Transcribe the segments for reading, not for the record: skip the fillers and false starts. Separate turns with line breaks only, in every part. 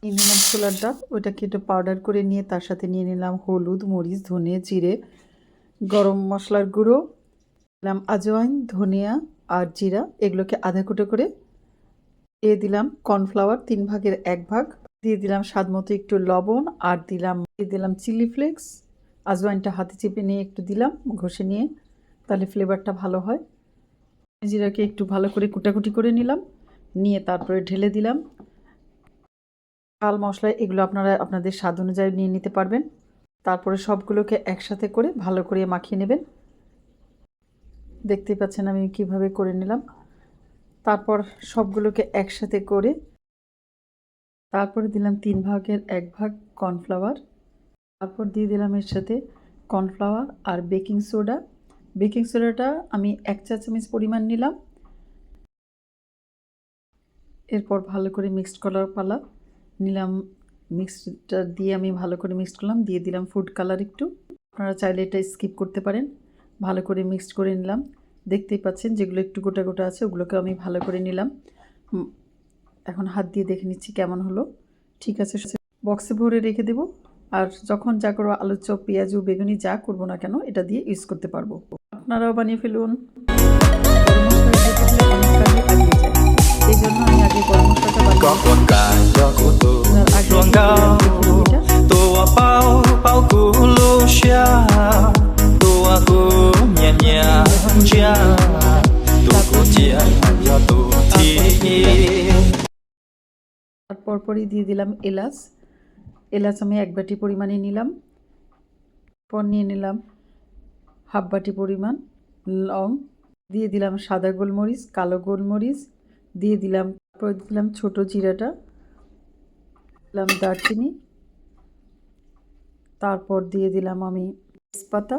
নিয়ে নিলাম ছোলার ডাল, ওইটাকে একটু পাউডার করে নিয়ে তার সাথে নিয়ে নিলাম হলুদ, মরিচ, ধনে, জিরে, গরম মশলার গুঁড়ো, দিলাম আজওয়াইন, ধনিয়া আর জিরা, এগুলোকে আধা কুটো করে দিয়ে দিলাম কর্নফ্লাওয়ার 1/3 ভাগ, দিয়ে দিলাম স্বাদ মতো একটু লবণ, আর দিয়ে দিলাম চিলি ফ্লেক্স। আজওয়াইনটা হাতে চেপে নিয়ে একটু দিলাম, ঘষে নিয়ে, তাহলে ফ্লেভারটা ভালো হয়। জিরাকে একটু ভালো করে কুটাকুটি করে নিলাম, নিয়ে তারপরে ঢেলে দিলাম। ঝাল মশলা এগুলো আপনারা আপনাদের স্বাদ অনুযায়ী নিয়ে নিতে পারবেন। তারপরে সবগুলোকে একসাথে করে ভালো করে মাখিয়ে নেবেন। দেখতেই পাচ্ছেন আমি কিভাবে করে নিলাম। তারপর সবগুলোকে একসাথে করে তারপরে দিলাম 1/3 ভাগ কর্নফ্লাওয়ার, তারপর দিয়ে দিলাম এর সাথে কর্নফ্লাওয়ার আর বেকিং সোডা। বেকিং সোডাটা আমি 1 চা চামচ পরিমাণ নিলাম। এরপর ভালো করে মিক্সড করার পালা, নিলাম মিক্সডটা দিয়ে আমি ভালো করে মিক্সড করলাম, দিয়ে দিলাম ফুড কালার একটু, আপনারা চাইলে এটা স্কিপ করতে পারেন। ভালো করে মিক্সড করে নিলাম, দেখতেই পাচ্ছেন যেগুলো একটু গোটা গোটা আছে ওগুলোকে আমি ভালো করে নিলাম। এখন হাত দিয়ে দেখে নিচ্ছি কেমন হলো। ঠিক আছে, বক্সে ভরে রেখে দেব, আর যখন যা করবো আলুর চপ, পেঁয়াজু, বেগুনি যা করবো না কেন এটা দিয়ে ইউজ করতে পারবো। আপনারাও বানিয়ে ফেলুন। এই জন্য আমি আগে গরম মশলাটা পরপরই দিয়ে দিলাম এলাচ। এলাচ আমি 1 বাটি পরিমাণে নিলাম। পর নিয়ে নিলাম 1/2 বাটি পরিমাণ লং, দিয়ে দিলাম সাদা গোলমরিচ, কালো গোলমরিচ, দিয়ে দিলাম ছোট জিরাটা, দিলাম দারচিনি, তারপর দিয়ে দিলাম আমি তেজপাতা,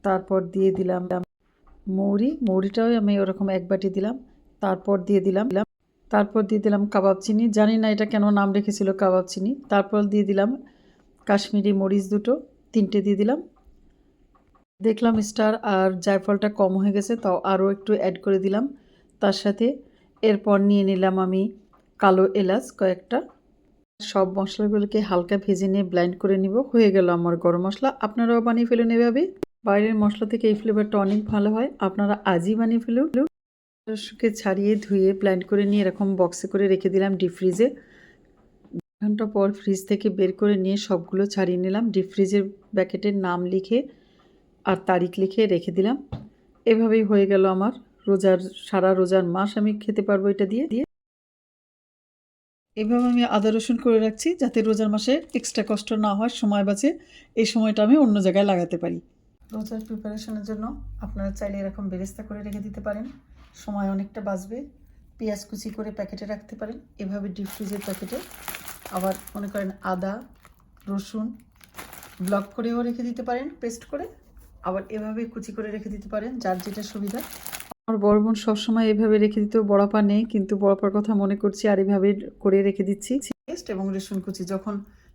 তারপর দিয়ে দিলাম মৌরিটাও আমি ওরকম 1 বাটি দিলাম। তারপর দিয়ে দিলাম কাবাব চিনি, জানি না এটা কেন নাম রেখেছিল কাবাব চিনি। তারপর দিয়ে দিলাম কাশ্মীরি মরিচ 3টে দিয়ে দিলাম। দেখলাম স্টার আর জায়ফলটা কম হয়ে গেছে, তাও আরও একটু অ্যাড করে দিলাম তার সাথে। এরপর নিয়ে নিলাম আমি কালো এলাচ কয়েকটা। সব মশলাগুলোকে হালকা ভেজে নিয়ে ব্লেন্ড করে নিব। হয়ে গেল আমার গরম মশলা। আপনারাও বানিয়ে ফেলুন এভাবে। বাইরের মশলা থেকে এই ফ্লেভারটা অনেক ভালো হয়, আপনারা আজই বানিয়ে ফেলুন। রসুনকে ছাড়িয়ে ধুয়ে ব্লেন্ড করে নিয়ে এরকম বক্সে করে রেখে দিলাম ডিপ ফ্রিজে। 2 ঘন্টা পর ফ্রিজ থেকে বের করে নিয়ে সবগুলো ছাড়িয়ে নিলাম, ডিপ ফ্রিজের প্যাকেটের নাম লিখে আর তারিখ লিখে রেখে দিলাম। এভাবেই হয়ে গেল আমার সারা রোজার মাস আমি খেতে পারবো এটা দিয়ে। এভাবে আমি আদা রসুন করে রাখছি যাতে রোজার মাসে এক্সট্রা কষ্ট না হয়, সময় বাঁচে, এই সময়টা আমি অন্য জায়গায় লাগাতে পারি। রোজার প্রিপারেশনের জন্য আপনারা চাইলে এরকম বেরেস্তা করে রেখে দিতে পারেন, সময় অনেকটা বাঁচবে। পেঁয়াজ কুচি করে প্যাকেটে রাখতে পারেন এভাবে ডিপ ফ্রিজের প্যাকেটে। আবার মনে করেন আদা রসুন ব্লক করেও রেখে দিতে পারেন পেস্ট করে, আবার এভাবে কুচি করে রেখে দিতে পারেন, যার যেটা সুবিধা। আমার বড় বোন সবসময় এভাবে রেখে দিত, বড়পা নেই, কিন্তু বড়পার কথা মনে করছি আর এভাবে করে রেখে দিচ্ছি। পেস্ট এবং রসুন কুচি যখন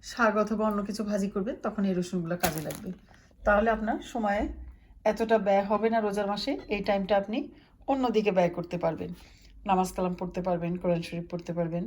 শাক অথবা অন্য কিছু ভাজি করবে তখন এই রসুনগুলো কাজে লাগবে, তাহলে আপনার সময়ে এতটা ব্যয় হবে না রোজার মাসে। এই টাইমটা আপনি অন্যদিকে ব্যয় করতে পারবেন, নামাজ কালাম পড়তে পারবেন, কোরআন শরীফ পড়তে পারবেন।